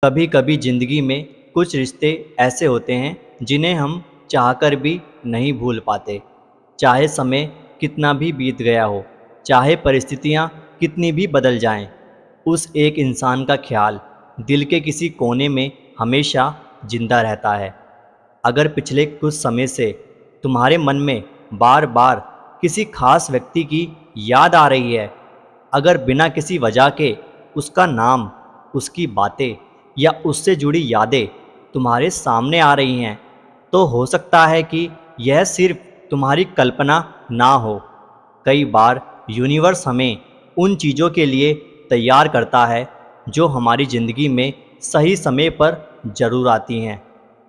कभी कभी ज़िंदगी में कुछ रिश्ते ऐसे होते हैं जिन्हें हम चाहकर भी नहीं भूल पाते। चाहे समय कितना भी बीत गया हो, चाहे परिस्थितियाँ कितनी भी बदल जाएं, उस एक इंसान का ख्याल दिल के किसी कोने में हमेशा जिंदा रहता है। अगर पिछले कुछ समय से तुम्हारे मन में बार बार किसी खास व्यक्ति की याद आ रही है, अगर बिना किसी वजह के उसका नाम, उसकी बातें या उससे जुड़ी यादें तुम्हारे सामने आ रही हैं, तो हो सकता है कि यह सिर्फ तुम्हारी कल्पना ना हो। कई बार यूनिवर्स हमें उन चीज़ों के लिए तैयार करता है जो हमारी ज़िंदगी में सही समय पर ज़रूर आती हैं।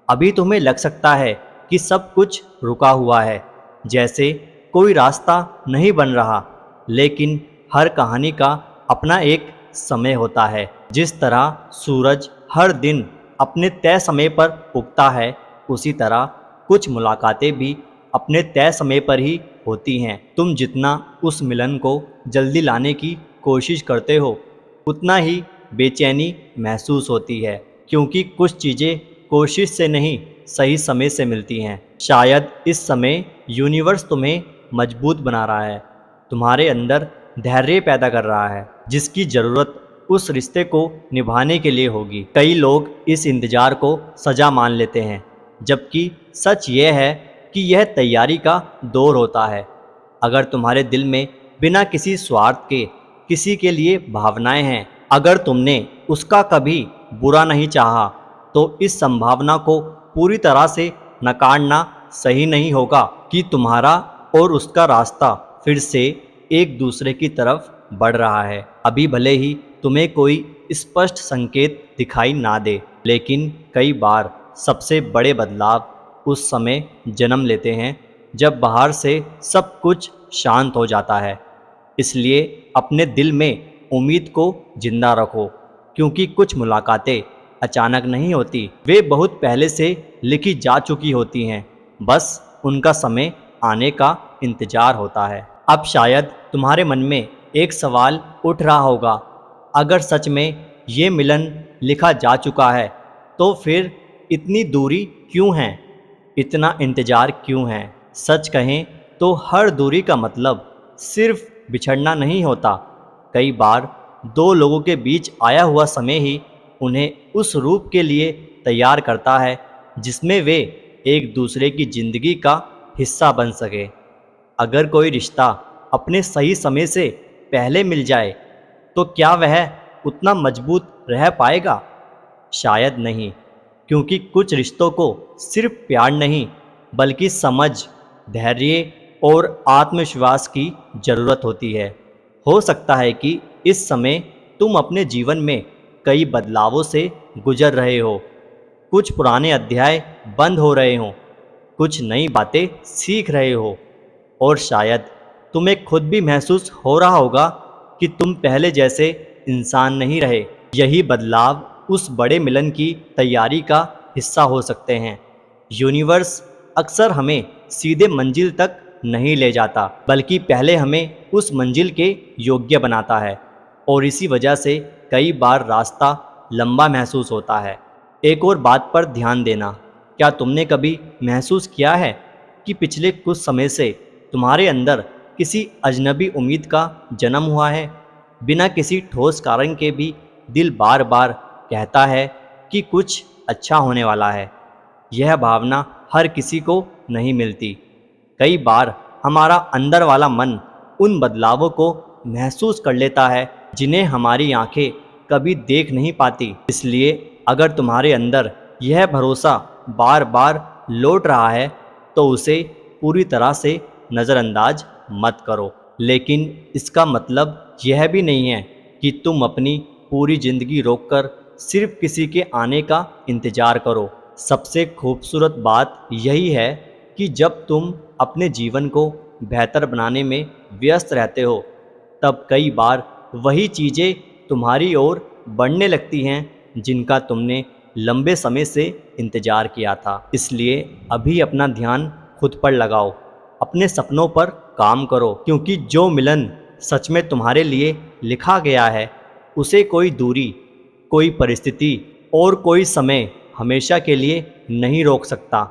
अभी तुम्हें लग सकता है कि सब कुछ रुका हुआ है, जैसे कोई रास्ता नहीं बन रहा, लेकिन हर कहानी का अपना एक समय होता है। जिस तरह सूरज हर दिन अपने तय समय पर उगता है, उसी तरह कुछ मुलाकातें भी अपने तय समय पर ही होती हैं। तुम जितना उस मिलन को जल्दी लाने की कोशिश करते हो, उतना ही बेचैनी महसूस होती है, क्योंकि कुछ चीज़ें कोशिश से नहीं, सही समय से मिलती हैं। शायद इस समय यूनिवर्स तुम्हें मजबूत बना रहा है, तुम्हारे अंदर धैर्य पैदा कर रहा है, जिसकी ज़रूरत उस रिश्ते को निभाने के लिए होगी। कई लोग इस इंतज़ार को सज़ा मान लेते हैं, जबकि सच यह है कि यह तैयारी का दौर होता है। अगर तुम्हारे दिल में बिना किसी स्वार्थ के किसी के लिए भावनाएं हैं, अगर तुमने उसका कभी बुरा नहीं चाहा, तो इस संभावना को पूरी तरह से नकारना सही नहीं होगा कि तुम्हारा और उसका रास्ता फिर से एक दूसरे की तरफ बढ़ रहा है। अभी भले ही तुम्हें कोई स्पष्ट संकेत दिखाई ना दे, लेकिन कई बार सबसे बड़े बदलाव उस समय जन्म लेते हैं जब बाहर से सब कुछ शांत हो जाता है। इसलिए अपने दिल में उम्मीद को जिंदा रखो, क्योंकि कुछ मुलाकातें अचानक नहीं होती, वे बहुत पहले से लिखी जा चुकी होती हैं। बस उनका समय आने का इंतजार होता है। अब शायद तुम्हारे मन में एक सवाल उठ रहा होगा, अगर सच में ये मिलन लिखा जा चुका है, तो फिर इतनी दूरी क्यों है, इतना इंतजार क्यों है? सच कहें तो हर दूरी का मतलब सिर्फ बिछड़ना नहीं होता। कई बार दो लोगों के बीच आया हुआ समय ही उन्हें उस रूप के लिए तैयार करता है जिसमें वे एक दूसरे की जिंदगी का हिस्सा बन सके। अगर कोई रिश्ता अपने सही समय से पहले मिल जाए, तो क्या वह उतना मजबूत रह पाएगा? शायद नहीं, क्योंकि कुछ रिश्तों को सिर्फ प्यार नहीं, बल्कि समझ, धैर्य और आत्मविश्वास की ज़रूरत होती है। हो सकता है कि इस समय तुम अपने जीवन में कई बदलावों से गुजर रहे हो, कुछ पुराने अध्याय बंद हो रहे हों, कुछ नई बातें सीख रहे हो, और शायद तुम्हें खुद भी महसूस हो रहा होगा कि तुम पहले जैसे इंसान नहीं रहे। यही बदलाव उस बड़े मिलन की तैयारी का हिस्सा हो सकते हैं। यूनिवर्स अक्सर हमें सीधे मंजिल तक नहीं ले जाता, बल्कि पहले हमें उस मंजिल के योग्य बनाता है, और इसी वजह से कई बार रास्ता लंबा महसूस होता है। एक और बात पर ध्यान देना, क्या तुमने कभी महसूस किया है कि पिछले कुछ समय से तुम्हारे अंदर किसी अजनबी उम्मीद का जन्म हुआ है? बिना किसी ठोस कारण के भी दिल बार बार कहता है कि कुछ अच्छा होने वाला है। यह भावना हर किसी को नहीं मिलती। कई बार हमारा अंदर वाला मन उन बदलावों को महसूस कर लेता है जिन्हें हमारी आंखें कभी देख नहीं पाती। इसलिए अगर तुम्हारे अंदर यह भरोसा बार बार लौट रहा है, तो उसे पूरी तरह से नज़रअंदाज मत करो। लेकिन इसका मतलब यह भी नहीं है कि तुम अपनी पूरी ज़िंदगी रोककर सिर्फ किसी के आने का इंतज़ार करो। सबसे खूबसूरत बात यही है कि जब तुम अपने जीवन को बेहतर बनाने में व्यस्त रहते हो, तब कई बार वही चीज़ें तुम्हारी ओर बढ़ने लगती हैं जिनका तुमने लंबे समय से इंतज़ार किया था। इसलिए अभी अपना ध्यान खुद पर लगाओ, अपने सपनों पर काम करो, क्योंकि जो मिलन सच में तुम्हारे लिए लिखा गया है, उसे कोई दूरी, कोई परिस्थिति और कोई समय हमेशा के लिए नहीं रोक सकता।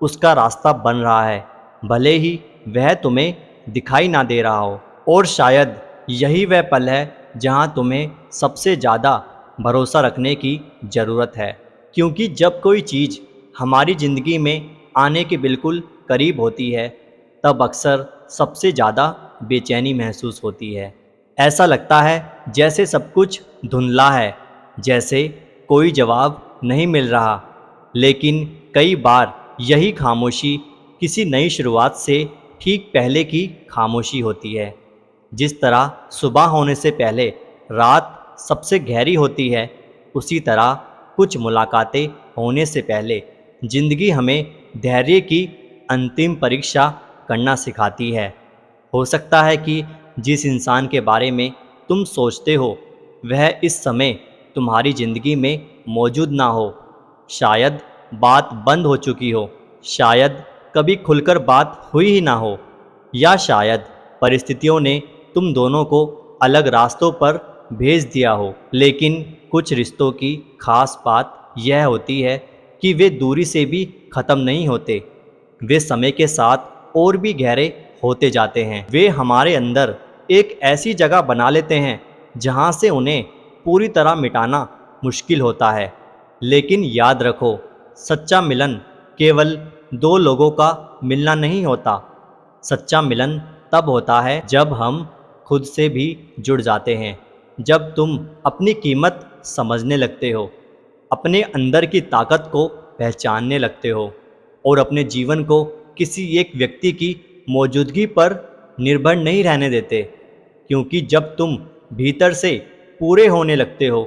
उसका रास्ता बन रहा है, भले ही वह तुम्हें दिखाई ना दे रहा हो। और शायद यही वह पल है जहां तुम्हें सबसे ज़्यादा भरोसा रखने की ज़रूरत है, क्योंकि जब कोई चीज़ हमारी ज़िंदगी में आने के बिल्कुल करीब होती है, तब अक्सर सबसे ज़्यादा बेचैनी महसूस होती है। ऐसा लगता है जैसे सब कुछ धुंधला है, जैसे कोई जवाब नहीं मिल रहा। लेकिन कई बार यही खामोशी किसी नई शुरुआत से ठीक पहले की खामोशी होती है। जिस तरह सुबह होने से पहले रात सबसे गहरी होती है, उसी तरह कुछ मुलाकातें होने से पहले ज़िंदगी हमें धैर्य की अंतिम परीक्षा करना सिखाती है। हो सकता है कि जिस इंसान के बारे में तुम सोचते हो वह इस समय तुम्हारी ज़िंदगी में मौजूद ना हो। शायद बात बंद हो चुकी हो, शायद कभी खुलकर बात हुई ही ना हो, या शायद परिस्थितियों ने तुम दोनों को अलग रास्तों पर भेज दिया हो। लेकिन कुछ रिश्तों की खास बात यह होती है कि वे दूरी से भी ख़त्म नहीं होते, वे समय के साथ और भी गहरे होते जाते हैं। वे हमारे अंदर एक ऐसी जगह बना लेते हैं जहां से उन्हें पूरी तरह मिटाना मुश्किल होता है। लेकिन याद रखो, सच्चा मिलन केवल दो लोगों का मिलना नहीं होता। सच्चा मिलन तब होता है जब हम खुद से भी जुड़ जाते हैं, जब तुम अपनी कीमत समझने लगते हो, अपने अंदर की ताकत को पहचानने लगते हो और अपने जीवन को किसी एक व्यक्ति की मौजूदगी पर निर्भर नहीं रहने देते। क्योंकि जब तुम भीतर से पूरे होने लगते हो,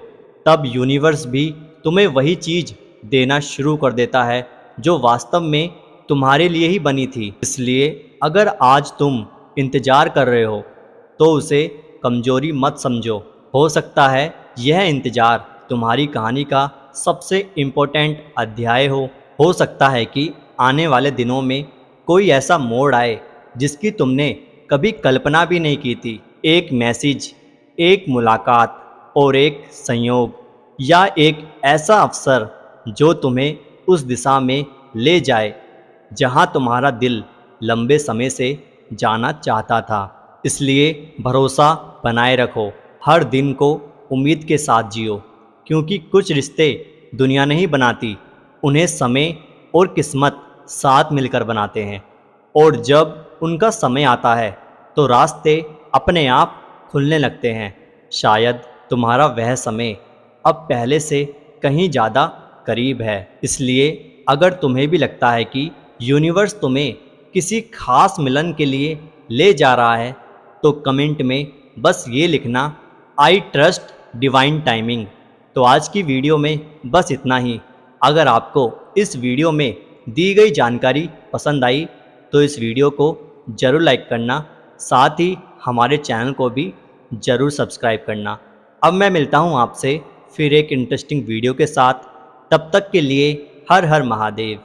तब यूनिवर्स भी तुम्हें वही चीज़ देना शुरू कर देता है जो वास्तव में तुम्हारे लिए ही बनी थी। इसलिए अगर आज तुम इंतज़ार कर रहे हो तो उसे कमज़ोरी मत समझो। हो सकता है यह इंतज़ार तुम्हारी कहानी का सबसे इम्पोर्टेंट अध्याय हो सकता है कि आने वाले दिनों में कोई ऐसा मोड़ आए जिसकी तुमने कभी कल्पना भी नहीं की थी। एक मैसेज, एक मुलाकात और एक संयोग, या एक ऐसा अवसर जो तुम्हें उस दिशा में ले जाए जहां तुम्हारा दिल लंबे समय से जाना चाहता था। इसलिए भरोसा बनाए रखो, हर दिन को उम्मीद के साथ जियो, क्योंकि कुछ रिश्ते दुनिया नहीं बनाती, उन्हें समय और किस्मत साथ मिलकर बनाते हैं। और जब उनका समय आता है तो रास्ते अपने आप खुलने लगते हैं। शायद तुम्हारा वह समय अब पहले से कहीं ज़्यादा करीब है। इसलिए अगर तुम्हें भी लगता है कि यूनिवर्स तुम्हें किसी खास मिलन के लिए ले जा रहा है, तो कमेंट में बस ये लिखना, आई ट्रस्ट डिवाइन टाइमिंग। तो आज की वीडियो में बस इतना ही। अगर आपको इस वीडियो में दी गई जानकारी पसंद आई तो इस वीडियो को ज़रूर लाइक करना, साथ ही हमारे चैनल को भी ज़रूर सब्सक्राइब करना। अब मैं मिलता हूँ आपसे फिर एक इंटरेस्टिंग वीडियो के साथ। तब तक के लिए हर हर महादेव।